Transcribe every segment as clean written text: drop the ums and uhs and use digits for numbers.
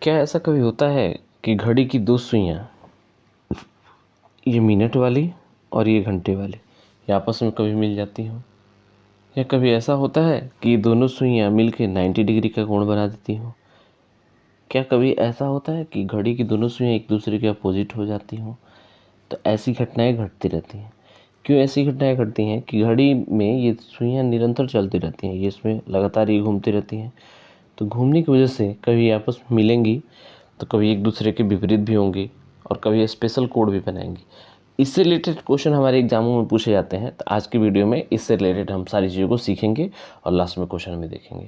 क्या ऐसा कभी होता है कि घड़ी की दो सुइयाँ, ये मिनट वाली और ये घंटे वाली, ये आपस में कभी मिल जाती हों? या कभी ऐसा होता है कि ये दोनों सुइयाँ मिलके 90 डिग्री का कोण बना देती हों? क्या कभी ऐसा होता है कि घड़ी की दोनों सुइयाँ एक दूसरे के अपोजिट हो जाती हों? तो ऐसी घटनाएं घटती रहती हैं। क्यों ऐसी घटनाएं घटती हैं कि घड़ी में ये सुइयाँ निरंतर चलती रहती हैं, ये इसमें लगातार ये घूमती रहती हैं। तो घूमने की वजह से कभी आपस में मिलेंगी, तो कभी एक दूसरे के विपरीत भी होंगी और कभी स्पेशल कोड भी बनाएंगी। इससे रिलेटेड क्वेश्चन हमारे एग्जामों में पूछे जाते हैं। तो आज की वीडियो में इससे रिलेटेड हम सारी चीज़ों को सीखेंगे और लास्ट में क्वेश्चन में देखेंगे।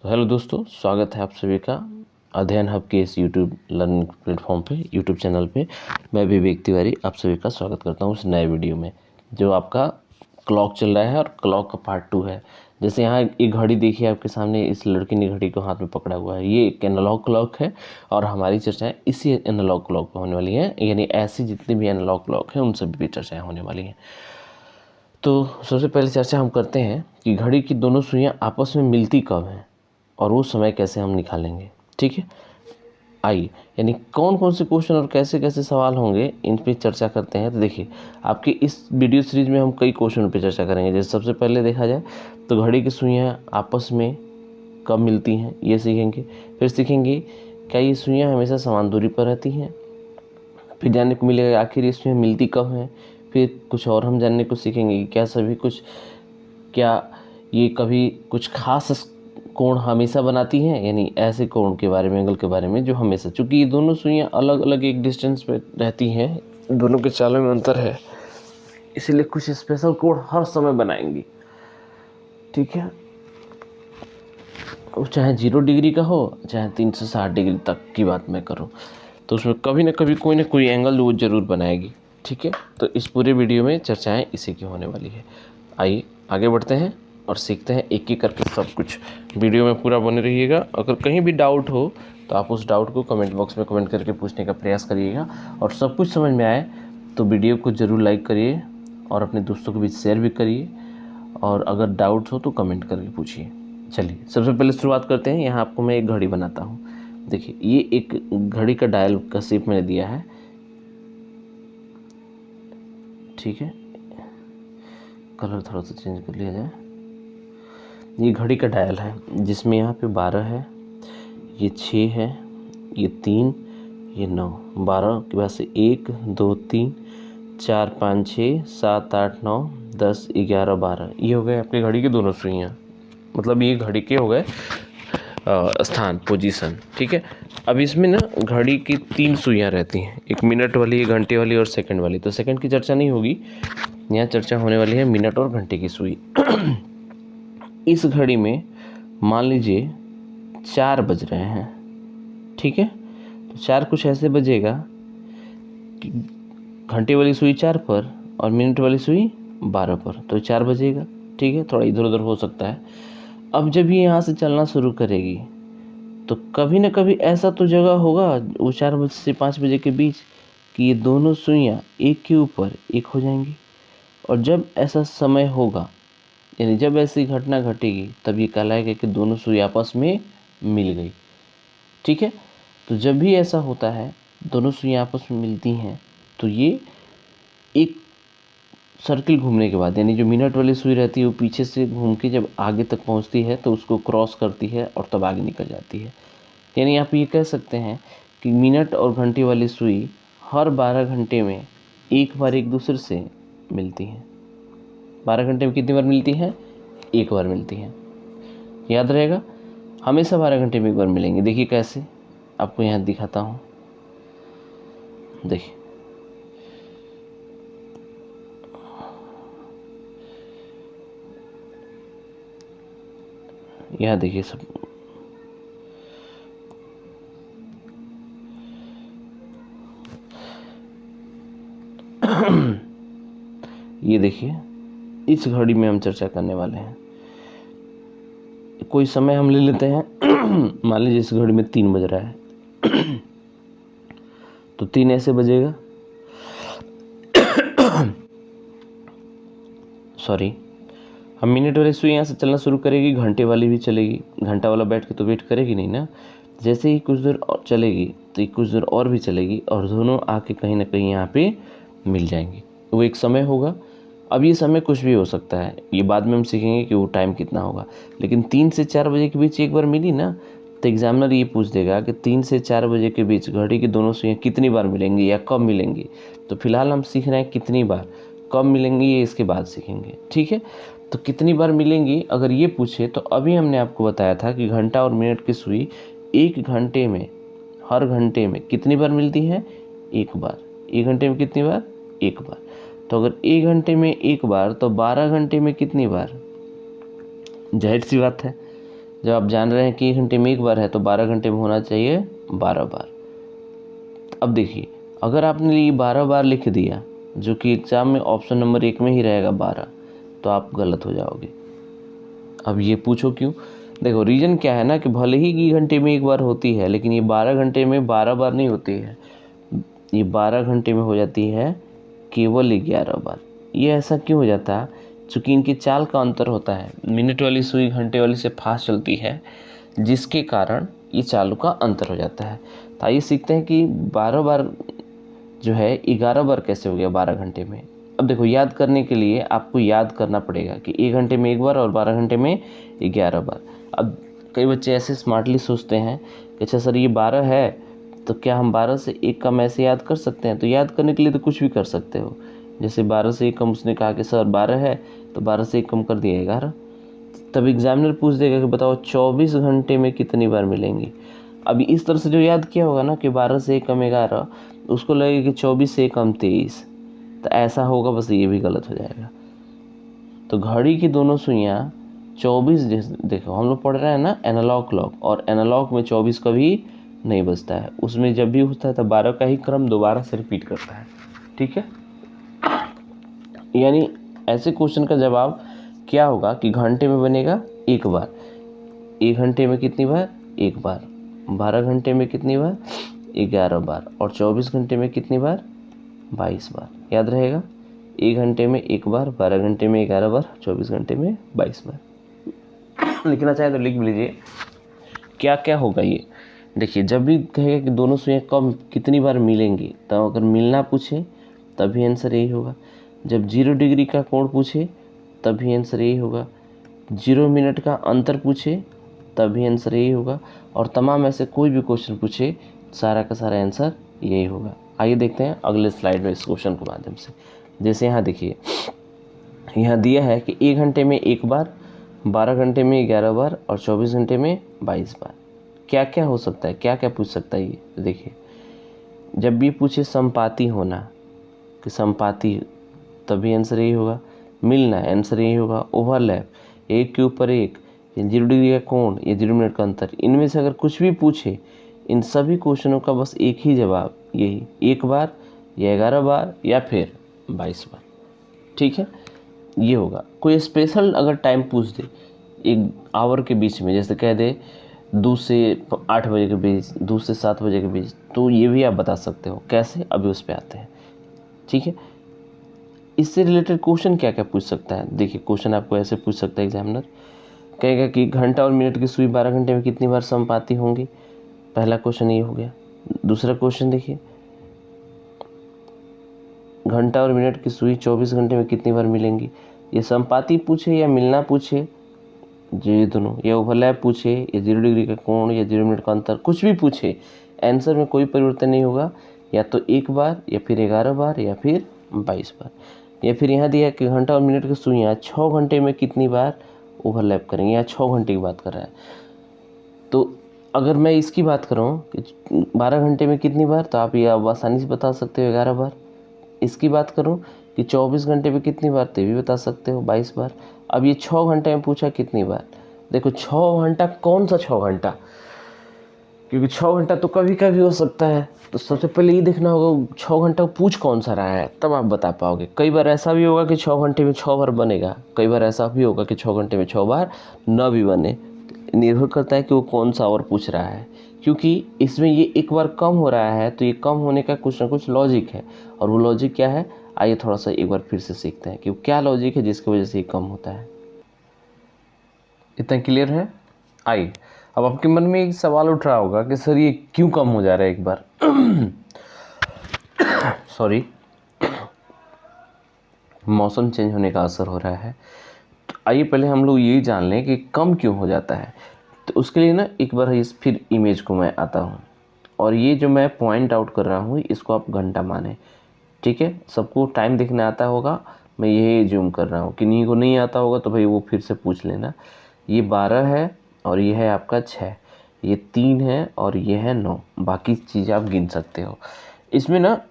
तो हेलो दोस्तों, स्वागत है आप सभी का अध्ययन हब के इस यूट्यूब लर्निंग प्लेटफॉर्म पे, यूट्यूब चैनल पे। मैं विवेक तिवारी आप सभी का स्वागत करता हूँ इस नए वीडियो में, जो आपका क्लॉक चल रहा है और क्लॉक का पार्ट 2 है। जैसे यहाँ एक घड़ी देखिए आपके सामने, इस लड़की ने घड़ी को हाथ में पकड़ा हुआ है। ये एक एनालॉग क्लॉक है और हमारी चर्चाएं इसी एनालॉग क्लॉक पर होने वाली हैं, यानी ऐसी जितनी भी एनालॉग क्लॉक हैं उन सभी पे चर्चाएं होने वाली हैं। तो सबसे पहले चर्चा हम करते हैं कि घड़ी की दोनों सुइयां आपस में मिलती कब हैं और वो समय कैसे हम निकालेंगे। ठीक है, आइए, यानी कौन कौन से क्वेश्चन और कैसे कैसे सवाल होंगे इन पे चर्चा करते हैं। तो देखिए, आपकी इस वीडियो सीरीज में हम कई क्वेश्चन पे चर्चा करेंगे। जैसे सबसे पहले देखा जाए तो घड़ी की सुइयां आपस में कब मिलती हैं, ये सीखेंगे। फिर सीखेंगे क्या ये सुइयां हमेशा समान दूरी पर रहती हैं। फिर जानने को मिलेगा आखिर ये सुइयां मिलती कब हैं। फिर कुछ और हम जानने को सीखेंगे कि क्या ये कभी कुछ खास कोण हमेशा बनाती हैं, यानी ऐसे कोण के बारे में, एंगल के बारे में जो हमेशा, चूंकि ये दोनों सुइयां अलग अलग एक डिस्टेंस पे रहती हैं, दोनों के चालों में अंतर है, इसलिए कुछ स्पेशल कोण हर समय बनाएंगी। ठीक है, वो चाहे 0 डिग्री का हो, चाहे 360 डिग्री तक की बात मैं करूँ, तो उसमें कभी ना कभी कोई ना कोई एंगल वो जरूर बनाएगी। ठीक है, तो इस पूरे वीडियो में चर्चाएं इसी की होने वाली है। आइए आगे बढ़ते हैं और सीखते हैं एक एक करके सब कुछ। वीडियो में पूरा बने रहिएगा। अगर कहीं भी डाउट हो तो आप उस डाउट को कमेंट बॉक्स में कमेंट करके पूछने का प्रयास करिएगा, और सब कुछ समझ में आए तो वीडियो को ज़रूर लाइक करिए और अपने दोस्तों के बीच शेयर भी करिए, और अगर डाउट हो तो कमेंट करके पूछिए। चलिए सबसे पहले शुरुआत करते हैं। यहाँ आपको मैं एक घड़ी बनाता हूँ। देखिए, ये एक घड़ी का डायल का शेप मैंने दिया है। ठीक है, कलर थोड़ा सा चेंज कर लिया जाए। ये घड़ी का डायल है जिसमें यहाँ पे 12 है, ये 6 है, ये 3, ये 9। 12 के बाद से 1 2 3 4 5 6 7 8 9 10 11 12, ये हो गए आपके घड़ी की दोनों सुइयाँ। मतलब ये घड़ी के हो गए स्थान, पोजीशन। ठीक है, अब इसमें ना घड़ी की 3 सुइयाँ रहती हैं, एक मिनट वाली, एक घंटे वाली और सेकंड वाली। तो सेकंड की चर्चा नहीं होगी, यहाँ चर्चा होने वाली है मिनट और घंटे की सुई। इस घड़ी में मान लीजिए 4 बज रहे हैं। ठीक है, तो 4 कुछ ऐसे बजेगा कि घंटे वाली सुई 4 पर और मिनट वाली सुई 12 पर, तो 4 बजेगा। ठीक है, थोड़ा इधर उधर हो सकता है। अब जब ये यहाँ से चलना शुरू करेगी तो कभी ना कभी ऐसा तो जगह होगा वो 4 बजे से 5 बजे के बीच कि ये दोनों सुइयाँ एक के ऊपर एक हो जाएंगी। और जब ऐसा समय होगा, यानी जब ऐसी घटना घटेगी, तब ये कहलाएगा कि दोनों सुई आपस में मिल गई। ठीक है, तो जब भी ऐसा होता है, दोनों सुई आपस में मिलती हैं, तो ये एक सर्किल घूमने के बाद, यानी जो मिनट वाली सुई रहती है वो पीछे से घूम के जब आगे तक पहुंचती है तो उसको क्रॉस करती है और तब आगे निकल जाती है। यानी आप ये कह सकते हैं कि मिनट और घंटे वाली सुई हर 12 घंटे में एक बार एक दूसरे से मिलती हैं। 12 घंटे में कितनी बार मिलती हैं? एक बार मिलती हैं। याद रहेगा, हमेशा 12 घंटे में एक बार मिलेंगे। देखिए कैसे, आपको यहाँ दिखाता हूँ। देखिए, यहाँ देखिए सब, ये देखिए, इस घड़ी में हम चर्चा करने वाले हैं। कोई समय हम ले लेते हैं। मान लीजिए इस घड़ी में 3 बज रहा है, तो 3 ऐसे बजेगा। सॉरी, हम मिनट वाली सुई यहाँ से चलना शुरू करेगी, घंटे वाली भी चलेगी। घंटा वाला बैठ के तो वेट करेगी नहीं ना। जैसे ही कुछ देर और चलेगी तो कुछ देर और भी चलेगी और दोनों आके कहीं ना कहीं यहाँ पे मिल जाएंगी। वो एक समय होगा। अब ये समय कुछ भी हो सकता है, ये बाद में हम सीखेंगे कि वो टाइम कितना होगा। लेकिन 3 से 4 बजे के बीच एक बार मिली ना, तो एग्जामिनर ये पूछ देगा कि 3 से 4 बजे के बीच घड़ी की दोनों सुइयाँ कितनी बार मिलेंगी या कब मिलेंगी। तो फिलहाल हम सीख रहे हैं कितनी बार, कब मिलेंगी ये इसके बाद सीखेंगे, ठीक है। तो कितनी बार मिलेंगी अगर ये पूछे तो अभी हमने आपको बताया था कि घंटा और मिनट की सुई 1 घंटे में, हर घंटे में कितनी बार मिलती है, 1 बार। 1 घंटे में कितनी बार, 1 बार। तो अगर 1 घंटे में 1 बार तो 12 घंटे में कितनी बार। जाहिर सी बात है, जब आप जान रहे हैं कि 1 घंटे में 1 बार है तो 12 घंटे में होना चाहिए 12 बार। अब देखिए, अगर आपने ये 12 बार लिख दिया, जो कि एग्जाम में ऑप्शन नंबर 1 में ही रहेगा 12, तो आप गलत हो जाओगे। अब ये पूछो क्यों। देखो रीज़न क्या है ना, कि भले ही की घंटे में 1 बार होती है, लेकिन ये 12 घंटे में 12 बार नहीं होती है। ये 12 घंटे में हो जाती है केवल 11 बार। ये ऐसा क्यों हो जाता है, चूँकि इनकी चाल का अंतर होता है। मिनट वाली सुई घंटे वाली से फास्ट चलती है, जिसके कारण ये चालों का अंतर हो जाता है। तो आइए सीखते हैं कि 12 बार जो है 11 बार कैसे हो गया 12 घंटे में। अब देखो, याद करने के लिए आपको याद करना पड़ेगा कि 1 घंटे में 1 बार और 12 घंटे में 11 बार। अब कई बच्चे ऐसे स्मार्टली सोचते हैं कि अच्छा सर ये 12 है, तो क्या हम 12 से 1 कम ऐसे याद कर सकते हैं। तो याद करने के लिए तो कुछ भी कर सकते हो। जैसे 12 से 1 कम उसने कहा कि सर 12 है, तो 12 से 1 कम कर दिया 11। तब एग्जामिनर पूछ देगा कि बताओ 24 घंटे में कितनी बार मिलेंगी। अभी इस तरह से जो याद किया होगा ना कि 12 से 1 कम 11, उसको लगेगा कि 24 से 1 कम 23, तो ऐसा होगा, बस ये भी गलत हो जाएगा। तो घड़ी की दोनों सुइयाँ 24, देखो हम लोग पढ़ रहे हैं ना एनालॉग क्लॉक, और एनालॉग में 24 कभी नहीं बजता है। उसमें जब भी होता है तो 12 का ही क्रम दोबारा से रिपीट करता है, ठीक है। यानी ऐसे क्वेश्चन का जवाब क्या होगा कि घंटे में बनेगा 1 बार। 1 घंटे में कितनी बार, 1 बार। 12 घंटे में कितनी बार, 11 बार। और 24 घंटे में कितनी बार, 22 बार। याद रहेगा, 1 घंटे में 1 बार, 12 घंटे में 11 बार, 24 घंटे में 22 बार। लिखना चाहे तो लिख लीजिए क्या क्या होगा ये। देखिए, जब भी कहेगा कि दोनों सुइयाँ कब कितनी बार मिलेंगी, तो अगर मिलना पूछे तभी आंसर यही होगा। जब 0 डिग्री का कोण पूछे तभी आंसर यही होगा। 0 मिनट का अंतर पूछे तभी आंसर यही होगा। और तमाम ऐसे कोई भी क्वेश्चन पूछे, सारा का सारा आंसर यही होगा। आइए देखते हैं अगले स्लाइड में इस क्वेश्चन के माध्यम से। जैसे यहाँ देखिए, यहाँ दिया है कि 1 घंटे में 1 बार, 12 घंटे में 11 बार और 24 घंटे में 22 बार। क्या क्या हो सकता है, क्या क्या पूछ सकता है ये देखिए। जब भी पूछे संपाती होना, कि संपाती, तभी आंसर यही होगा। मिलना, आंसर यही होगा। ओवरलैप, एक के ऊपर एक, 0 डिग्री का कोण, या 0 मिनट का अंतर, इनमें से अगर कुछ भी पूछे, इन सभी क्वेश्चनों का बस एक ही जवाब, यही 1 बार या 11 बार या फिर 22 बार, ठीक है। ये होगा। कोई स्पेशल अगर टाइम पूछ दे 1 आवर के बीच में, जैसे कह दे 2 से 8 बजे के बीच, 2 से 7 बजे के बीच, तो ये भी आप बता सकते हो। कैसे, अभी उस पर आते हैं, ठीक है। इससे रिलेटेड क्वेश्चन क्या क्या पूछ सकता है। देखिए, क्वेश्चन आपको ऐसे पूछ सकता है एग्जामिनर, कहेगा कि घंटा और मिनट की सुई 12 घंटे में कितनी बार संपाती होंगी। पहला क्वेश्चन ये हो गया। दूसरा क्वेश्चन देखिए, घंटा और मिनट की सुई 24 घंटे में कितनी बार मिलेंगी। ये संपाती पूछे या मिलना पूछे, ये दोनों, या ओवरलैप पूछे, या 0 डिग्री का कोण, या 0 मिनट का अंतर, कुछ भी पूछे, आंसर में कोई परिवर्तन नहीं होगा। या तो 1 बार, या फिर 11 बार, या फिर 22 बार। या फिर यहाँ दिया कि घंटा और मिनट की सुइयाँ 6 घंटे में कितनी बार ओवरलैप करेंगे, या 6 घंटे की बात कर रहा है। तो अगर मैं इसकी बात करूँ कि 12 घंटे में कितनी बार, तो आप ये आसानी से बता सकते हो 11 बार। इसकी बात करूं कि 24 घंटे में कितनी बार, तो भी बता सकते हो 22 बार। अब ये 6 घंटे में पूछा कितनी बार। देखो 6 घंटा, कौन सा 6 घंटा, क्योंकि 6 घंटा तो कभी कभी हो सकता है। तो सबसे पहले ये देखना होगा 6 घंटा पूछ कौन सा रहा है, तब आप बता पाओगे। कई बार ऐसा भी होगा कि 6 घंटे में 6 बार बनेगा, कई बार ऐसा भी होगा कि 6 घंटे में 6 बार न भी बने। निर्भर करता है कि वो कौन सा और पूछ रहा है, क्योंकि इसमें ये 1 बार कम हो रहा है, तो ये कम होने का कुछ ना कुछ लॉजिक है। और वो लॉजिक क्या है, आइए थोड़ा सा एक बार फिर से सीखते हैं कि क्या लॉजिक है जिसकी वजह से ये कम होता है। इतना क्लियर है? आइए, अब आपके मन में एक सवाल उठ रहा होगा कि सर ये क्यों कम हो जा रहा है एक बार। सॉरी, मौसम चेंज होने का असर हो रहा है। तो आइए पहले हम लोग ये जान लें कि कम क्यों हो जाता है। तो उसके लिए ना एक बार इस फिर इमेज को मैं आता हूँ, और ये जो मैं पॉइंट आउट कर रहा हूँ इसको आप घंटा माने, ठीक है? सबको टाइम देखने आता होगा, मैं यही जूम कर रहा हूँ। किन्हीं को नहीं आता होगा तो भाई वो फिर से पूछ लेना। ये 12 है और ये है आपका 6, ये 3 है और ये है 9, बाकी चीज़ें आप गिन सकते हो। इसमें ना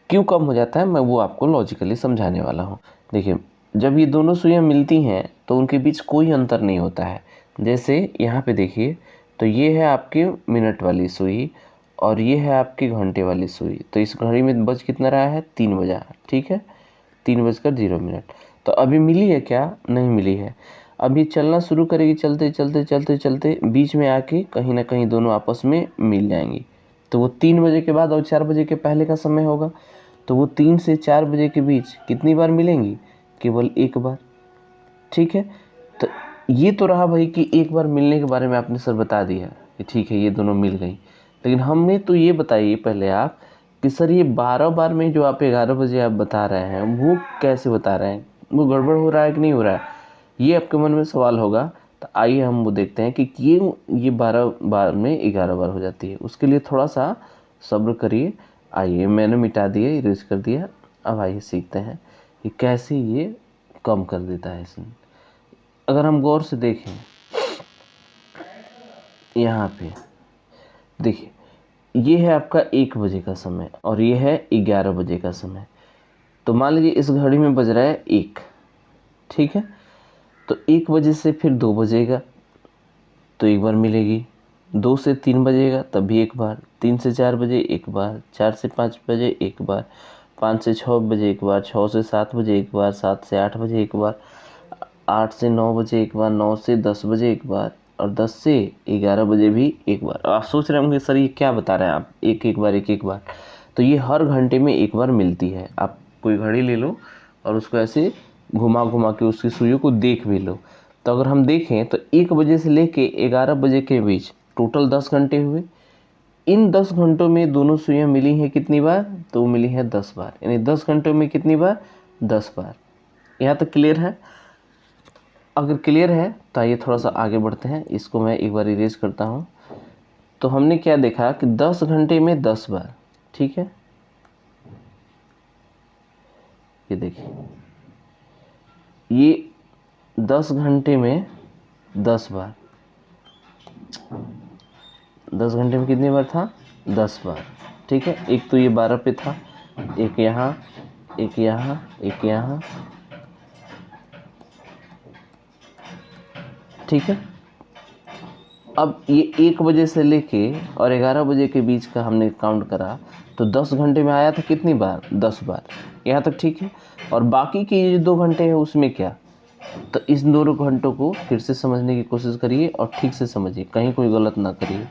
क्यों कम हो जाता है मैं वो आपको लॉजिकली समझाने वाला हूँ। देखिए, जब ये दोनों सुइयाँ मिलती हैं तो उनके बीच कोई अंतर नहीं होता है। जैसे यहाँ पे देखिए, तो ये है आपकी मिनट वाली सुई और ये है आपकी घंटे वाली सुई। तो इस घड़ी में बज कितना रहा है? 3 बजा, ठीक है? 3:0 तो अभी मिली है क्या? नहीं मिली है। अब ये चलना शुरू करेगी, चलते चलते चलते चलते बीच में आके कहीं ना कहीं दोनों आपस में मिल जाएंगी। तो वो 3 बजे के बाद और 4 बजे के पहले का समय होगा। तो वो 3 से 4 बजे के बीच कितनी बार मिलेंगी? केवल एक बार, ठीक है? तो ये तो रहा भाई कि एक बार मिलने के बारे में आपने सर बता दिया कि ठीक है ये दोनों मिल गई। लेकिन हमें तो ये बताइए पहले आप कि सर ये 12 बार में जो आप 11 बजे आप बता रहे हैं वो कैसे बता रहे हैं? वो गड़बड़ हो रहा है कि नहीं हो रहा है? ये आपके मन में सवाल होगा। तो आइए हम वो देखते हैं कि क्यों ये 12 बार में 11 बार हो जाती है। उसके लिए थोड़ा सा सब्र करिए। आइए, मैंने मिटा दिया, इरेज कर दिया। अब आइए सीखते हैं कि कैसे ये कम कर देता है इसमें। अगर हम गौर से देखें यहाँ पे देखिए, ये है आपका 1 बजे का समय और ये है 11 बजे का समय। तो मान लीजिए इस घड़ी में बज रहा है 1, ठीक है? तो 1 बजे से फिर 2 बजेगा तो एक बार मिलेगी, 2 से 3 बजेगा तब भी एक बार, 3 से 4 बजे एक बार, 4 से 5 बजे एक बार, 5 से 6 बजे एक बार, 6 से 7 बजे एक बार, 7 से 8 बजे एक बार, 8 से 9 बजे एक बार, 9 से 10 बजे एक बार और 10 से 11 बजे भी एक बार। आप सोच रहे होंगे सर ये क्या बता रहे हैं आप, एक एक बार एक एक बार। तो ये हर घंटे में एक बार मिलती है। आप कोई घड़ी ले लो और उसको ऐसे घुमा घुमा के उसकी सुइयों को देख भी लो। तो अगर हम देखें तो 1 बजे से लेके 11 बजे के बीच टोटल 10 घंटे हुए। इन 10 घंटों में दोनों सुइयां मिली हैं कितनी बार? तो मिली है 10 बार। यानी 10 घंटों में कितनी बार? 10 बार। यहाँ तक क्लियर है? अगर क्लियर है तो आइए थोड़ा सा आगे बढ़ते हैं। इसको मैं एक बार इरेज करता हूँ। तो हमने क्या देखा कि 10 घंटे में 10 बार, ठीक है? ये देखिए, ये 10 घंटे में 10 बार, 10 घंटे में कितनी बार था? 10 बार, ठीक है? एक तो ये 12 पे था, एक यहाँ, एक यहाँ, एक यहाँ, ठीक है? अब ये 1 बजे से लेके और 11 बजे के बीच का हमने काउंट करा तो 10 घंटे में आया था कितनी बार? 10 बार। यहाँ तक ठीक है? और बाकी के ये जो 2 घंटे हैं उसमें क्या? तो इस दोनों घंटों को फिर से समझने की कोशिश करिए और ठीक से समझिए, कहीं कोई गलत ना करिए।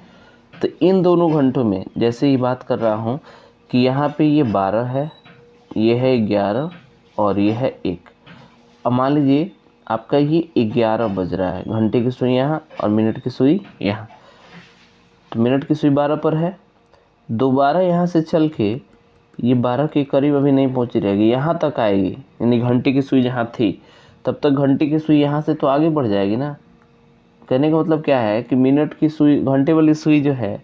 तो इन दोनों घंटों में जैसे ही बात कर रहा हूँ कि यहाँ पे ये 12 है, ये है 11 और ये है 1। अब मान लीजिए आपका ये 11 बज रहा है, घंटे की सुई यहाँ और मिनट की सुई यहाँ। तो मिनट की सुई 12 पर है, दोबारा यहाँ से चल के ये 12 के करीब अभी नहीं पहुँची रहेगी, यहाँ तक आएगी। यानी घंटे की सुई जहाँ थी तब तक घंटे की सुई यहाँ से तो आगे बढ़ जाएगी ना। कहने का मतलब क्या है कि मिनट की सुई, घंटे वाली सुई जो है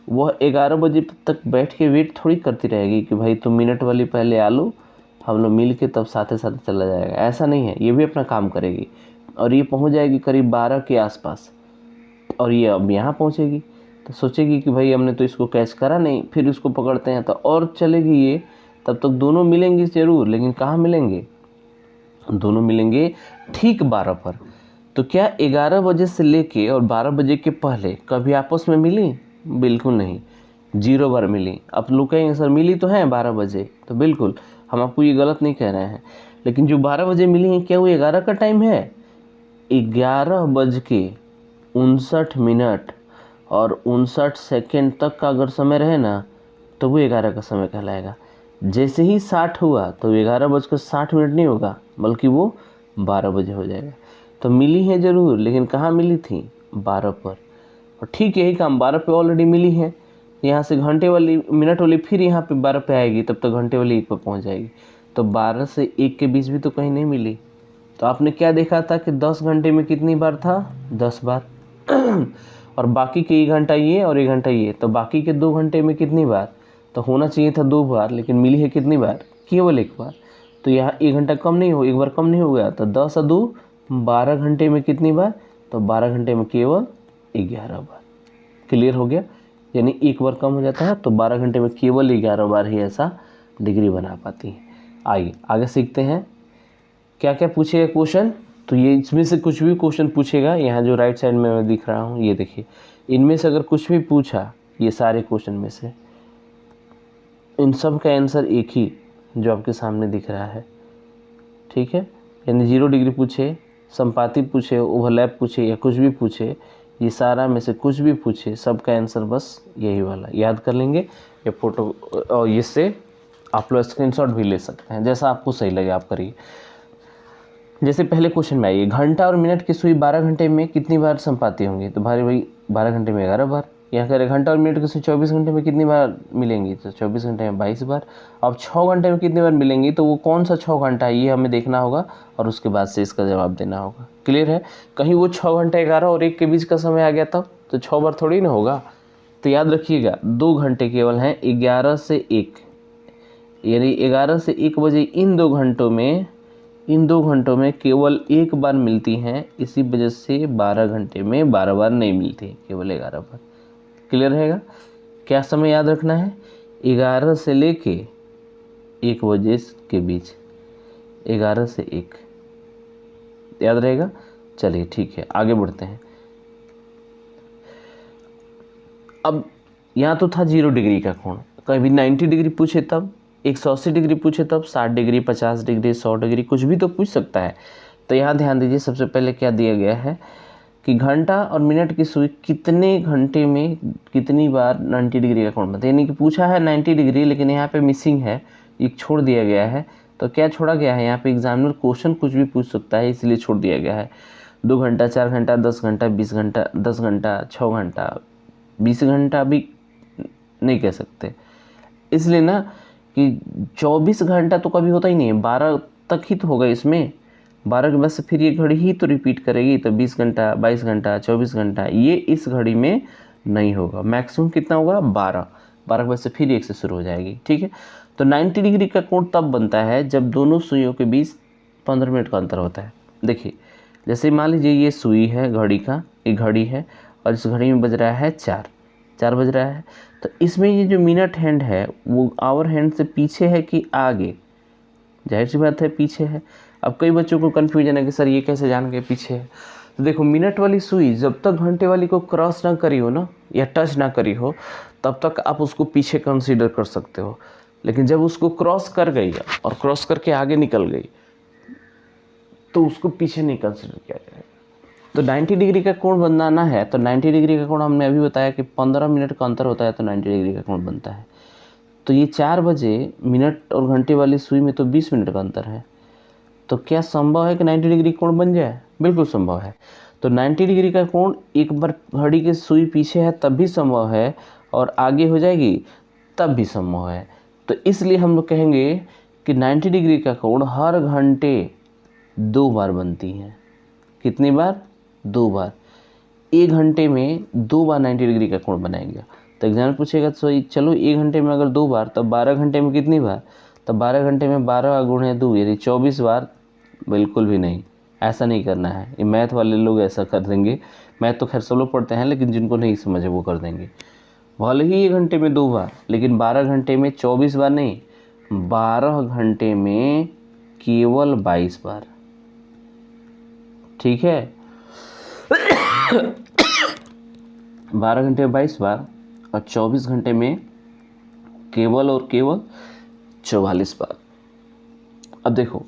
वह 11 बजे तक बैठ के वेट थोड़ी करती रहेगी कि भाई तुम मिनट वाली पहले आ लो, हम लोग मिल के तब साथ साथ चला जाएगा। ऐसा नहीं है, ये भी अपना काम करेगी और ये पहुंच जाएगी करीब 12 के आसपास और ये अब यहाँ पहुंचेगी। तो सोचेगी कि भाई हमने तो इसको कैच करा नहीं, फिर इसको पकड़ते हैं तो और चलेगी ये। तब तक दोनों मिलेंगे ज़रूर, लेकिन कहाँ मिलेंगे? दोनों मिलेंगे ठीक 12 पर। तो क्या 11 बजे से लेके और 12 बजे के पहले कभी आपस में मिली? बिल्कुल नहीं, 0 बार मिली। आप लोग कहेंगे सर मिली तो है 12 बजे, तो बिल्कुल हम आपको ये गलत नहीं कह रहे हैं। लेकिन जो 12 बजे मिली हैं क्या वो 11 का टाइम है? 11:59 और 59 सेकेंड तक का अगर समय रहे ना तो वो 11 का समय कहलाएगा। जैसे ही 60 हुआ तो 11:60 नहीं होगा, बल्कि वो 12 बजे हो जाएगा। तो मिली है ज़रूर, लेकिन कहाँ मिली थी? 12 पर। और ठीक यही काम 12 पे ऑलरेडी मिली है। यहाँ से घंटे वाली, मिनट वाली फिर यहाँ पे 12 पे आएगी, तब तक घंटे वाली 1 पर पहुँच जाएगी। तो 12 से 1 के बीच भी तो कहीं नहीं मिली। तो आपने क्या देखा था कि 10 घंटे में कितनी बार था? 10 बार। और बाकी के 1 घंटा ये और 1 घंटा ये, तो बाकी के 2 घंटे में कितनी बार? तो होना चाहिए था 2 बार, लेकिन मिली है कितनी बार? केवल 1 बार। तो यहाँ 1 घंटा कम नहीं हो, 1 बार कम नहीं हो गया। तो 10 और 2 12 घंटे में कितनी बार? तो 12 घंटे में केवल 11 बार। क्लियर हो गया? यानी 1 बार कम हो जाता है, तो 12 घंटे में केवल 11 बार ही ऐसा डिग्री बना पाती है। आइए आगे सीखते हैं क्या क्या पूछेगा क्वेश्चन। तो ये इसमें से कुछ भी क्वेश्चन पूछेगा। यहाँ जो राइट साइड में मैं दिख रहा हूँ, ये देखिए, इनमें से अगर कुछ भी पूछा, ये सारे क्वेश्चन में से, इन सब का आंसर एक ही जो आपके सामने दिख रहा है। ठीक है, यानी 0 डिग्री पूछे, संपाती पूछे, ओवरलैप पूछे या कुछ भी पूछे, ये सारा में से कुछ भी पूछे, सबका आंसर बस यही वाला याद कर लेंगे। या फोटो और इससे आप लोग स्क्रीनशॉट भी ले सकते हैं, जैसा आपको सही लगे आप करिए। जैसे पहले क्वेश्चन में आइए, घंटा और मिनट की सुई 12 घंटे में कितनी बार संपाती होंगी? तो भाई 12 घंटे में 11 बार। यहाँ कह रहे घंटा और मिनट की सुई 24 घंटे में कितनी बार मिलेंगी? तो 24 घंटे में 22 बार। अब 6 घंटे में कितनी बार मिलेंगी? तो वो कौन सा 6 घंटा है ये हमें देखना होगा, और उसके बाद से इसका जवाब देना होगा। क्लियर है? कहीं वो 6 घंटे 11 और 1 के बीच का समय आ गया तब तो 6 बार थोड़ी ना होगा। तो याद रखिएगा 2 घंटे केवल हैं, 11 से 1, यानी 11 से 1 बजे इन दो घंटों में केवल 1 बार मिलती हैं। इसी वजह से 12 घंटे में 12 बार नहीं मिलती, केवल 11 बार। क्लियर रहेगा? क्या समय याद रखना है? 11 से लेके 1 बजे के बीच, 11 से 1 याद रहेगा। चलिए ठीक है, आगे बढ़ते हैं। अब यहाँ तो था 0 डिग्री का कोण, कभी 90 डिग्री पूछे तब, 180 डिग्री पूछे तब, 60 डिग्री, 50 डिग्री, 100 डिग्री, कुछ भी तो पूछ सकता है। तो यहाँ ध्यान दीजिए, सबसे पहले क्या दिया गया है कि घंटा और मिनट की सुई कितने घंटे में कितनी बार 90 डिग्री का कोण बनता है। यानी कि पूछा है 90 डिग्री, लेकिन यहाँ पे मिसिंग है, एक छोड़ दिया गया है। तो क्या छोड़ा गया है? यहाँ पे एग्जामिनर क्वेश्चन कुछ भी पूछ सकता है, इसलिए छोड़ दिया गया है। 2 घंटा, 4 घंटा, 10 घंटा, 20 घंटा, 10 घंटा, 6 घंटा, 20 घंटा भी नहीं कह सकते, इसलिए ना कि 24 घंटा तो कभी होता ही नहीं है, 12 तक ही तो होगा इसमें। 12 के बाद से फिर ये घड़ी ही तो रिपीट करेगी, तो 20 घंटा, 22 घंटा, 24 घंटा, ये इस घड़ी में नहीं होगा। मैक्सिमम कितना होगा? 12। 12 के बाद से फिर 1 से शुरू हो जाएगी। ठीक है, तो 90 डिग्री का कोण तब बनता है जब दोनों सुइयों के बीच 15 मिनट का अंतर होता है। देखिए, जैसे मान लीजिए ये सुई है घड़ी का, ये घड़ी है, और इस घड़ी में बज रहा है 4 बज रहा है। तो इसमें ये जो मिनट हैंड है वो आवर हैंड से पीछे है कि आगे? जाहिर सी बात है पीछे है। अब कई बच्चों को कन्फ्यूजन है कि सर ये कैसे जान गए पीछे है। तो देखो, मिनट वाली सुई जब तक घंटे वाली को क्रॉस ना करी हो ना, या टच ना करी हो, तब तक आप उसको पीछे कंसीडर कर सकते हो। लेकिन जब उसको क्रॉस कर गई और क्रॉस करके आगे निकल गई, तो उसको पीछे नहीं कंसीडर किया जाएगा। तो 90 डिग्री का कोण बनाना है, तो 90 डिग्री का कोण हमने अभी बताया कि 15 मिनट का अंतर होता है, तो 90 डिग्री का कोण बनता है। तो ये 4 बजे मिनट और घंटे वाली सुई में तो 20 मिनट का अंतर है। तो क्या संभव है कि 90 डिग्री कोण बन जाए? बिल्कुल संभव है। तो 90 डिग्री का कोण एक बार घड़ी की सुई पीछे है तब भी संभव है, और आगे हो जाएगी तब भी संभव है। तो इसलिए हम लोग कहेंगे कि 90 डिग्री का कोण हर घंटे 2 बार बनती है। कितनी बार? 2 बार। 1 घंटे में 2 बार 90 डिग्री का कोण बनाएंगे। तो एग्जाम पूछेगा तो चलो 1 घंटे में अगर 2 बार, तब 12 घंटे में कितनी बार? तो 12 घंटे में 12 गुणे 2 यानी 24 बार। बिल्कुल भी नहीं, ऐसा नहीं करना है। ये मैथ वाले लोग ऐसा कर देंगे। मैथ तो खैर सब लोग पढ़ते हैं, लेकिन जिनको नहीं समझे वो कर देंगे। भले ही 1 घंटे में 2 बार, लेकिन 12 घंटे में 24 बार नहीं, 12 घंटे में केवल 22 बार। ठीक है, 12 घंटे में 22 बार और 24 घंटे में केवल और केवल 44 बार। अब देखो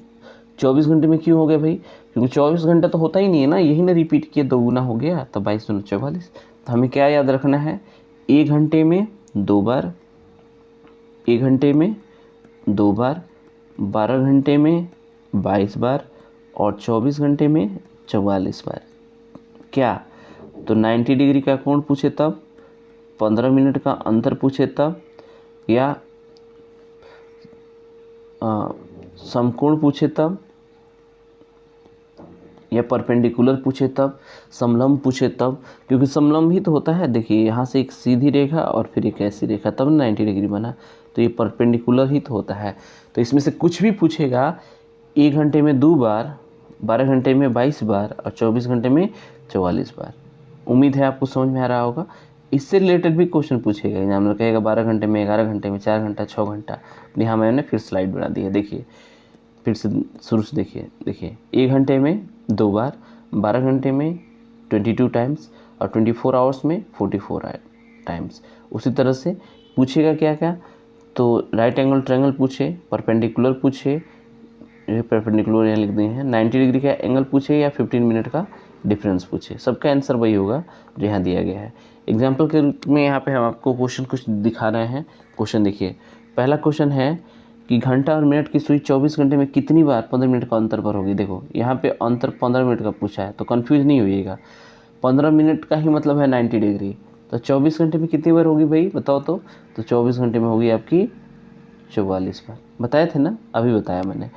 24 घंटे में क्यों हो गया भाई? क्योंकि 24 घंटा तो होता ही नहीं है ना, यही ना रिपीट किया, 2 गुना हो गया, तो 22 गुना 44। तो हमें क्या याद रखना है? 1 घंटे में 2 बार, 1 घंटे में 2 बार, 12 घंटे में 22 बार और 24 घंटे में 44 बार। क्या? तो 90 डिग्री का कोण पूछे तब, 15 मिनट का अंतर पूछे तब, या समकोण पूछे तब, या परपेंडिकुलर पूछे तब, समलंब पूछे तब। क्योंकि समलंब ही तो होता है, देखिए यहाँ से एक सीधी रेखा और फिर एक ऐसी रेखा, तब 90 डिग्री बना। तो ये परपेंडिकुलर ही तो होता है। तो इसमें से कुछ भी पूछेगा, 1 घंटे में 2 बार, 12 घंटे में 22 बार और 24 घंटे में 44 बार। उम्मीद है आपको समझ में आ रहा होगा। इससे रिलेटेड भी क्वेश्चन पूछेगा, एग्जामिनर कहेगा 12 घंटे में, 11 घंटे में, 4 घंटा, 6 घंटा। यहाँ मैंने फिर स्लाइड बना दी है, देखिए फिर से शुरू से देखिए 1 घंटे में 2 बार, 12 घंटे में 22 टाइम्स और 24 आवर्स में 44 टाइम्स। उसी तरह से पूछेगा क्या क्या, तो राइट एंगल ट्रायंगल पूछे, परपेंडिकुलर पूछे, ये परपेंडिकुलर यहाँ लिख दिए हैं, 90 डिग्री का एंगल पूछे या 15 मिनट का डिफरेंस पूछे। सबका आंसर वही होगा जो यहाँ दिया गया है। एग्जाम्पल के रूप में यहाँ पे हम आपको क्वेश्चन कुछ दिखा रहे हैं। क्वेश्चन देखिए, पहला क्वेश्चन है कि घंटा और मिनट की सुई 24 घंटे में कितनी बार 15 मिनट का अंतर पर होगी। देखो यहाँ पे अंतर 15 मिनट का पूछा है, तो कन्फ्यूज नहीं होइएगा। 15 मिनट का ही मतलब है 90 डिग्री, तो 24 घंटे में कितनी बार होगी भाई बताओ तो 24 घंटे में होगी आपकी 44 बार। बताए थे ना, अभी बताया मैंने।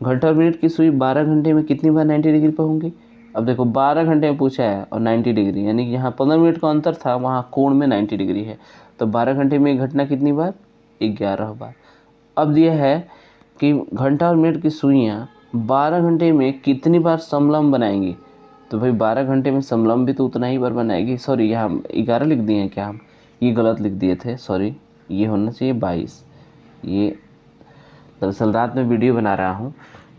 घंटा और मिनट की सुई 12 घंटे में कितनी बार 90 डिग्री पर होंगी। अब देखो 12 घंटे में पूछा है और 90 डिग्री, यानी कि यहाँ 15 मिनट का अंतर था, वहाँ कोण में 90 डिग्री है। तो 12 घंटे में घटना कितनी बार, 11 बार। अब दिया है कि घंटा और मिनट की सुइयाँ 12 घंटे में कितनी बार समलंब बनाएंगी। तो भाई 12 घंटे में समलंब भी तो उतना ही बार बनाएगी। सॉरी, यहाँ 11 लिख दिए हैं क्या हम, ये गलत लिख दिए थे, सॉरी, ये होना चाहिए 22। ये दरअसल रात में वीडियो बना रहा हूँ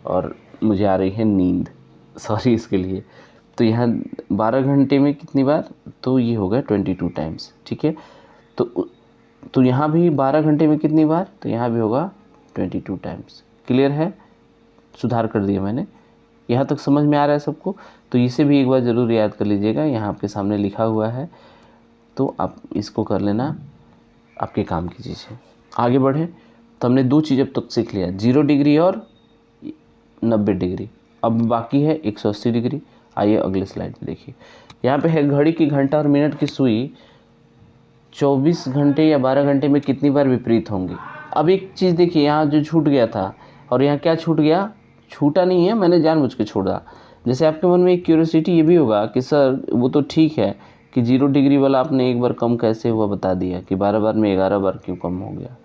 और मुझे आ रही है नींद, सॉरी इसके लिए। तो यहाँ 12 घंटे में कितनी बार, तो ये हो गया 22 टाइम्स, ठीक है। तो यहाँ भी 12 घंटे में कितनी बार, तो यहाँ भी होगा 22 टाइम्स। क्लियर है, सुधार कर दिया मैंने। यहाँ तक समझ में आ रहा है सबको। तो इसे भी एक बार ज़रूर याद कर लीजिएगा, यहाँ आपके सामने लिखा हुआ है, तो आप इसको कर लेना, आपके काम की चीज़ है। आगे बढ़ें, तो हमने 2 चीज़ अब तक सीख लिया, 0 डिग्री और 90 डिग्री। अब बाकी है 180 डिग्री। आइए अगले स्लाइड में देखिए, यहाँ पे है घड़ी की घंटा और मिनट की सुई 24 घंटे या 12 घंटे में कितनी बार विपरीत होंगी। अब एक चीज़ देखिए, यहाँ जो छूट गया था और यहाँ क्या छूट गया, छूटा नहीं है, मैंने जानबूझ के छोड़ा। जैसे आपके मन में एक क्यूरियोसिटी ये भी होगा कि सर वो तो ठीक है कि 0 डिग्री वाला आपने एक बार कम कैसे हुआ बता दिया, कि 12 बार में 11 बार क्यों कम हो गया,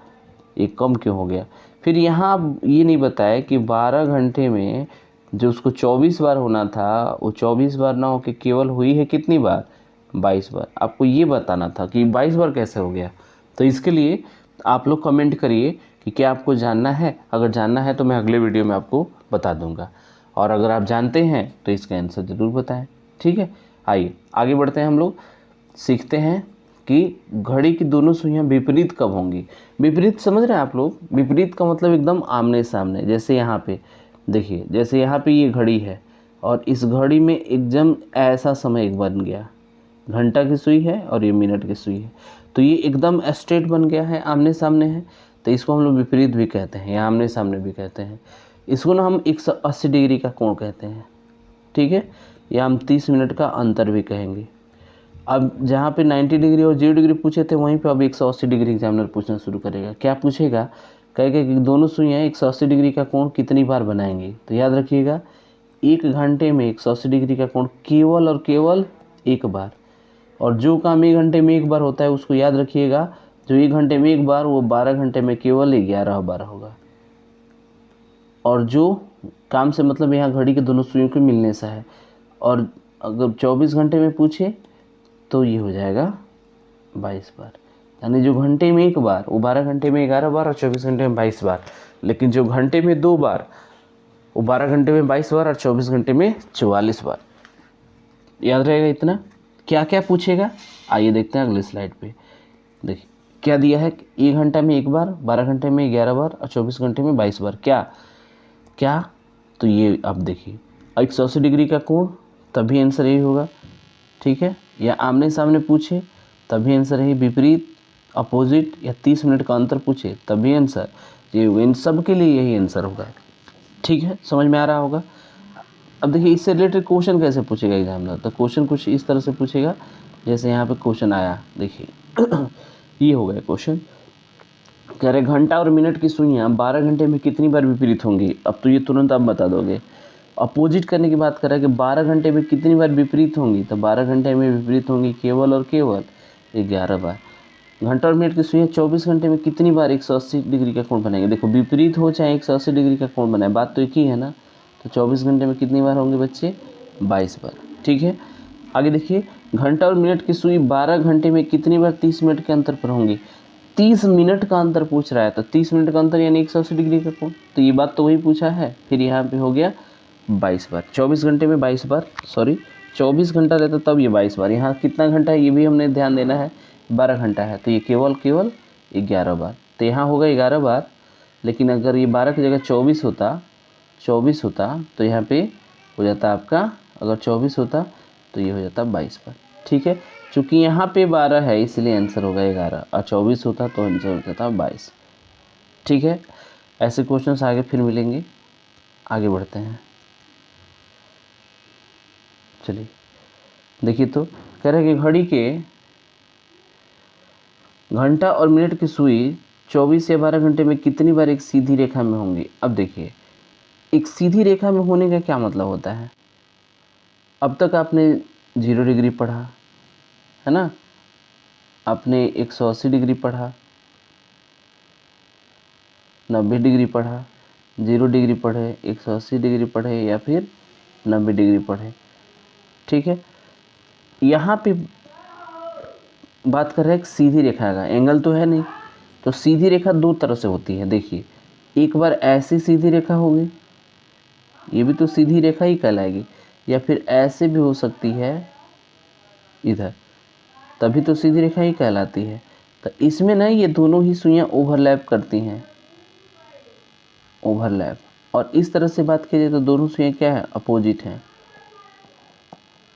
एक कम क्यों हो गया। फिर यहाँ ये नहीं बताया कि 12 घंटे में जो उसको 24 बार होना था, वो 24 बार ना हो के केवल हुई है कितनी बार, 22 बार। आपको ये बताना था कि 22 बार कैसे हो गया। तो इसके लिए आप लोग कमेंट करिए कि क्या आपको जानना है। अगर जानना है तो मैं अगले वीडियो में आपको बता दूंगा, और अगर आप जानते हैं तो इसका आंसर ज़रूर बताएं, ठीक है। आइए आगे बढ़ते हैं, हम लोग सीखते हैं कि घड़ी की दोनों सुइयां विपरीत कब होंगी। विपरीत समझ रहे हैं आप लोग, विपरीत का मतलब एकदम आमने सामने। जैसे यहाँ पे देखिए, जैसे यहाँ पे ये घड़ी है और इस घड़ी में एकदम ऐसा समय एक बन गया, घंटा की सुई है और ये मिनट की सुई है, तो ये एकदम स्ट्रेट बन गया है, आमने सामने है। तो इसको हम लोग विपरीत भी कहते हैं या आमने सामने भी कहते हैं। इसको ना हम 180 डिग्री का कोण कहते हैं, ठीक है, या हम 30 मिनट का अंतर भी कहेंगे। अब जहाँ पे 90 डिग्री और 0 डिग्री पूछे थे, वहीं पे अब 180 डिग्री एग्जामिनर पूछना शुरू करेगा। क्या पूछेगा, कहेगा कि दोनों सुइयाँ 180 डिग्री का कोण कितनी बार बनाएंगी। तो याद रखिएगा, 1 घंटे में 180 डिग्री का कोण केवल और केवल एक बार। और जो काम 1 घंटे में एक बार होता है उसको याद रखिएगा, जो 1 घंटे में एक बार, वो 12 घंटे में केवल 11 बार होगा। और जो काम से मतलब यहाँ घड़ी के दोनों सुइयों के मिलने से है। और अगर 24 घंटे में पूछे तो ये हो जाएगा 22 बार। यानी जो घंटे में एक बार, वो 12 घंटे में 11 बार और 24 घंटे में 22 बार। लेकिन जो घंटे में 2 बार, वो 12 घंटे में 22 बार और 24 घंटे में 44 बार। याद रहेगा इतना। क्या क्या पूछेगा, आइए देखते हैं अगले स्लाइड पे। देखिए क्या दिया है, 1 घंटा में एक बार, 12 घंटे में 11 बार और 24 घंटे में 22 बार। क्या क्या, तो ये अब देखिए 180 डिग्री का कोण, तभी आंसर यही होगा, ठीक है। या आमने सामने पूछे तभी आंसर है, विपरीत अपोजिट या 30 मिनट का अंतर पूछे तभी आंसर, ये इन सब के लिए यही आंसर होगा, ठीक है। समझ में आ रहा होगा। अब देखिए इससे रिलेटेड क्वेश्चन कैसे पूछेगा एग्जामिनर, तो क्वेश्चन कुछ इस तरह से पूछेगा जैसे यहाँ पे क्वेश्चन आया, देखिए ये हो गया क्वेश्चन। कह रहे घंटा और मिनट की सुइयां 12 घंटे में कितनी बार विपरीत होंगी। अब तो ये तुरंत आप बता दोगे। अपोजिट करने की बात कर रहा है कि 12 घंटे में कितनी बार विपरीत होंगी, तो 12 घंटे में विपरीत होंगी केवल और केवल 11 बार। घंटा और मिनट की सुइयां 24 घंटे में कितनी बार 180 डिग्री का कोण बनाएंगे। देखो विपरीत हो चाहे 180 डिग्री का कोण बनाए, बात तो एक ही है ना। तो 24 घंटे में कितनी बार होंगे बच्चे, 22 बार। ठीक है, आगे देखिए घंटा और मिनट की सुई 12 घंटे में कितनी बार 30 मिनट के अंतर पर होंगी। 30 मिनट का अंतर पूछ रहा है, तो 30 मिनट का अंतर यानी 180 डिग्री का कोण, तो ये बात तो वही पूछा है। फिर यहाँ पे हो गया 22 बार, 24 घंटे में 22 बार, सॉरी 24 घंटा रहता तब ये 22 बार। यहाँ कितना घंटा है ये भी हमने ध्यान देना है, 12 घंटा है, तो ये केवल 11 बार। तो यहाँ होगा 11 बार, लेकिन अगर ये 12 की जगह 24 होता तो यहाँ पे हो जाता आपका, अगर 24 होता तो ये हो जाता 22 बार। ठीक है, चूँकि यहाँ पे 12 है इसलिए आंसर होगा 11, और 24 होता तो आंसर हो जाता 22। ठीक है, ऐसे क्वेश्चंस आगे फिर मिलेंगे। आगे बढ़ते हैं, चलिए देखिए। तो कह रहे हैं कि घड़ी के घंटा और मिनट की सुई 24 या 12 घंटे में कितनी बार एक सीधी रेखा में होंगी। अब देखिए एक सीधी रेखा में होने का क्या मतलब होता है। अब तक आपने 0 डिग्री पढ़ा है ना, आपने 180 डिग्री पढ़ा, 90 डिग्री पढ़ा, 0 डिग्री पढ़े, 180 डिग्री पढ़े या फिर 90 डिग्री पढ़े। ठीक है, यहाँ पे बात कर रहे हैं सीधी रेखा का, एंगल तो है नहीं। तो सीधी रेखा दो तरह से होती है, देखिए एक बार ऐसी सीधी रेखा होगी, ये भी तो सीधी रेखा ही कहलाएगी, या फिर ऐसे भी हो सकती है इधर, तभी तो सीधी रेखा ही कहलाती है। तो इसमें ना ये दोनों ही सुइयां ओवरलैप करती हैं, ओवरलैप। और इस तरह से बात की जाए तो दोनों सुइयां क्या है, अपोजिट हैं।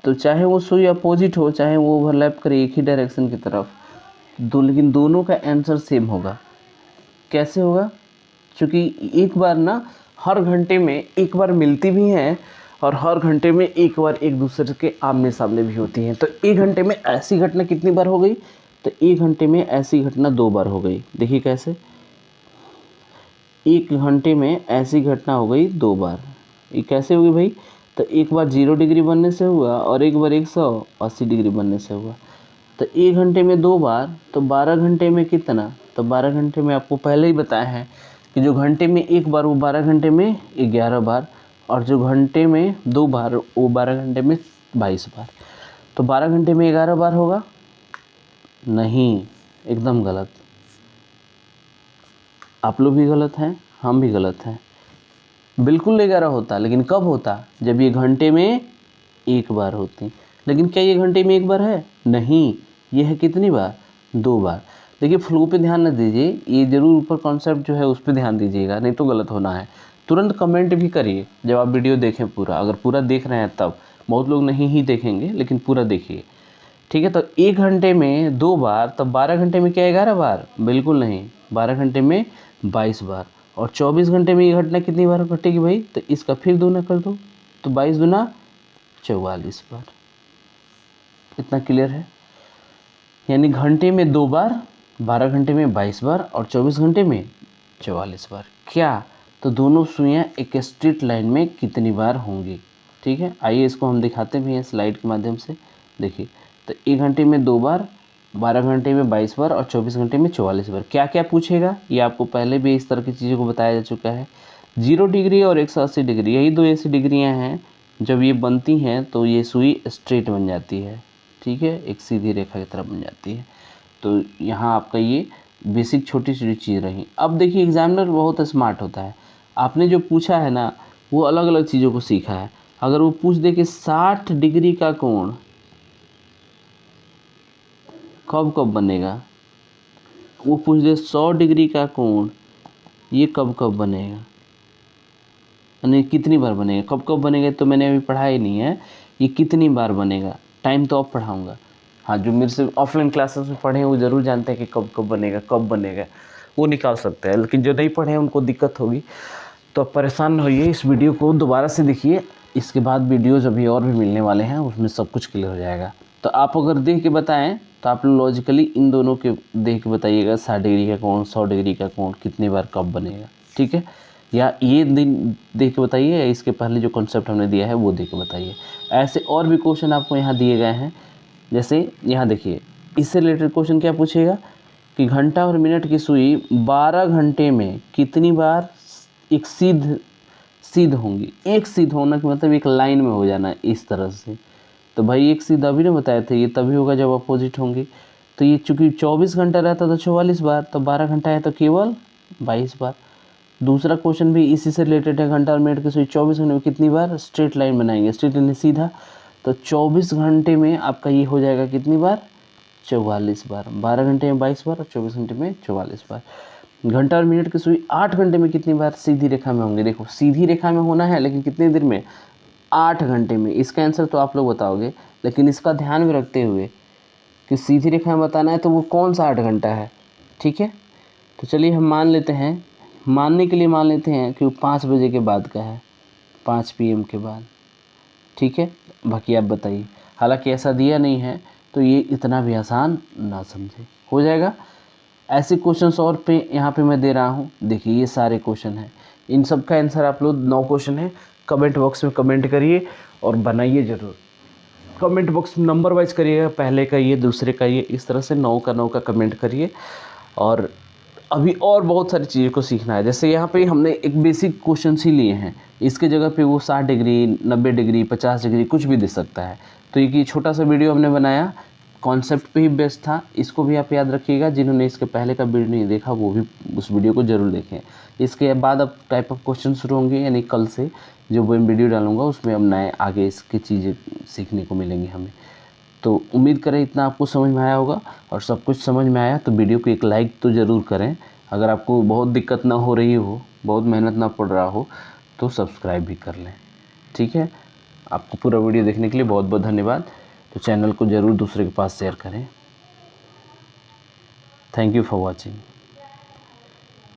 तो चाहे वो सुई अपोजिट हो चाहे वो ओवरलैप करे एक ही डायरेक्शन की तरफ, लेकिन दोनों का आंसर सेम होगा। कैसे होगा, क्योंकि एक बार ना हर घंटे में एक बार मिलती भी हैं और हर घंटे में एक बार एक दूसरे के आमने सामने भी होती हैं। तो एक घंटे में ऐसी घटना कितनी बार हो गई, तो एक घंटे में ऐसी घटना 2 बार हो गई। देखिए कैसे, एक घंटे में ऐसी घटना हो गई 2 बार। ये कैसे होगी भाई, तो एक बार 0 डिग्री बनने से हुआ और एक बार 180 डिग्री बनने से हुआ। तो एक घंटे में 2 बार, तो 12 घंटे में कितना, तो 12 घंटे में आपको पहले ही बताया है कि जो घंटे में एक बार वो 12 घंटे में 11 बार, और जो घंटे में 2 बार वो 12 घंटे में 22 बार। तो 12 घंटे में 11 बार होगा, नहीं, एकदम गलत। आप लोग भी गलत हैं, हम भी गलत हैं। बिल्कुल 11 होता, लेकिन कब होता, जब ये घंटे में एक बार होती। लेकिन क्या ये घंटे में एक बार है, नहीं, ये है कितनी बार, 2 बार। देखिए फ्लो पे ध्यान न दीजिए, ये जरूर ऊपर कॉन्सेप्ट जो है उस पर ध्यान दीजिएगा, नहीं तो गलत होना है। तुरंत कमेंट भी करिए जब आप वीडियो देखें पूरा, अगर पूरा देख रहे हैं तब। बहुत लोग नहीं ही देखेंगे, लेकिन पूरा देखिए। ठीक है, तो एक घंटे में 2 बार, तब 12 घंटे में क्या 11 बार, बिल्कुल नहीं, 12 घंटे में 22 बार। और 24 घंटे में ये घटना कितनी बार घटेगी भाई, तो इसका फिर दूना कर दो, तो 22 दूना 44 बार। इतना क्लियर है, यानी घंटे में 2 बार, 12 घंटे में 22 बार और 24 घंटे में 44 बार। क्या, तो दोनों सुइयां एक स्ट्रेट लाइन में कितनी बार होंगी। ठीक है, आइए इसको हम दिखाते भी हैं स्लाइड के माध्यम से। देखिए, तो एक घंटे में 2 बार, 12 घंटे में 22 बार और 24 घंटे में 44 बार। क्या क्या पूछेगा, ये आपको पहले भी इस तरह की चीज़ों को बताया जा चुका है। 0 डिग्री और 180 डिग्री, यही दो ऐसी डिग्रियां हैं जब ये बनती हैं तो ये सुई स्ट्रेट बन जाती है। ठीक है, एक सीधी रेखा की तरह बन जाती है। तो यहाँ आपका ये बेसिक छोटी छोटी चीज़ रही। अब देखिए एग्जामिनर बहुत स्मार्ट होता है, आपने जो पूछा है ना वो अलग अलग चीज़ों को सीखा है। अगर वो पूछ दे कि 60 डिग्री का कोण कब कब बनेगा, वो पूछ दे 100 डिग्री का कोण ये कब कब बनेगा, यानी कितनी बार बनेगा, कब कब बनेगा तो मैंने अभी पढ़ा ही नहीं है, ये कितनी बार बनेगा, टाइम तो अब पढ़ाऊँगा। हाँ, जो मेरे से ऑफलाइन क्लासेस में पढ़े हैं वो ज़रूर जानते हैं कि कब कब बनेगा, कब बनेगा, वो निकाल सकते हैं। लेकिन जो नहीं पढ़े हैं उनको दिक्कत होगी, तो अब परेशान न होइए, इस वीडियो को दोबारा से देखिए, इसके बाद वीडियोज़ अभी और भी मिलने वाले हैं, उसमें सब कुछ क्लियर हो जाएगा। तो आप अगर देख के बताएं तो आप लॉजिकली इन दोनों के देख के बताइएगा 60 डिग्री का कोण, 100 डिग्री का कोण कितनी बार कब बनेगा, ठीक है। या ये दिन देख के बताइए, या इसके पहले जो कॉन्सेप्ट हमने दिया है वो देख के बताइए। ऐसे और भी क्वेश्चन आपको यहाँ दिए गए हैं। जैसे यहाँ देखिए, इससे रिलेटेड क्वेश्चन क्या पूछेगा कि घंटा और मिनट की सुई 12 घंटे में कितनी बार एक सीध होंगी। एक सीध होना का मतलब एक लाइन में हो जाना इस तरह से। तो भाई एक सीध अभी ना बताए थे, ये तभी होगा जब अपोजिट होंगी। तो ये चूंकि 24 घंटा रहता तो 44 बार, तो 12 घंटा है तो केवल 22 बार। दूसरा क्वेश्चन भी इसी से रिलेटेड है, घंटा और मिनट की सुई 24 घंटे में कितनी बार स्ट्रेट लाइन बनाएंगे, स्ट्रेट लाइन सीधा। तो 24 घंटे में आपका ये हो जाएगा कितनी बार, 44 बार। 12 घंटे में 22 बार और 24 घंटे में 44 बार। घंटा और मिनट की सुई 8 घंटे में कितनी बार सीधी रेखा में होंगे। देखो सीधी रेखा में होना है, लेकिन कितनी देर में, 8 घंटे में। इसका आंसर तो आप लोग बताओगे, लेकिन इसका ध्यान में रखते हुए कि सीधी रेखा में बताना है तो वो कौन सा 8 घंटा है, ठीक है। तो चलिए हम मान लेते हैं, मानने के लिए मान लेते हैं कि वो 5 बजे के बाद का है, 5 PM के बाद, ठीक है। बाकी आप बताइए, हालांकि ऐसा दिया नहीं है तो ये इतना भी आसान ना समझे, हो जाएगा। ऐसे क्वेश्चंस और पे यहाँ पे मैं दे रहा हूँ। देखिए ये सारे क्वेश्चन हैं, इन सब का आंसर आप लोग 9 क्वेश्चन है, कमेंट बॉक्स में कमेंट करिए और बनाइए ज़रूर। कमेंट बॉक्स में नंबर वाइज करिएगा, पहले का ये, दूसरे का ये, इस तरह से 9 का 9 का कमेंट करिए। और अभी और बहुत सारी चीज़ों को सीखना है। जैसे यहाँ पे हमने एक बेसिक क्वेश्चन ही लिए हैं, इसके जगह पे वो 60 डिग्री, 90 डिग्री, 50 डिग्री कुछ भी दे सकता है। तो ये छोटा सा वीडियो हमने बनाया, कॉन्सेप्ट पे ही बेस्ड था, इसको भी आप याद रखिएगा। जिन्होंने इसके पहले का वीडियो नहीं देखा वो भी उस वीडियो को ज़रूर देखें। इसके बाद अब टाइप ऑफ क्वेश्चन शुरू होंगे, यानी कल से जो मैं वीडियो डालूंगा उसमें अब नए आगे इसकी चीज़ें सीखने को मिलेंगी हमें। तो उम्मीद करें इतना आपको समझ में आया होगा, और सब कुछ समझ में आया तो वीडियो को एक लाइक तो ज़रूर करें। अगर आपको बहुत दिक्कत ना हो रही हो, बहुत मेहनत ना पड़ रहा हो, तो सब्सक्राइब भी कर लें, ठीक है। आपको पूरा वीडियो देखने के लिए बहुत बहुत धन्यवाद। तो चैनल को ज़रूर दूसरे के पास शेयर करें। Thank you for watching.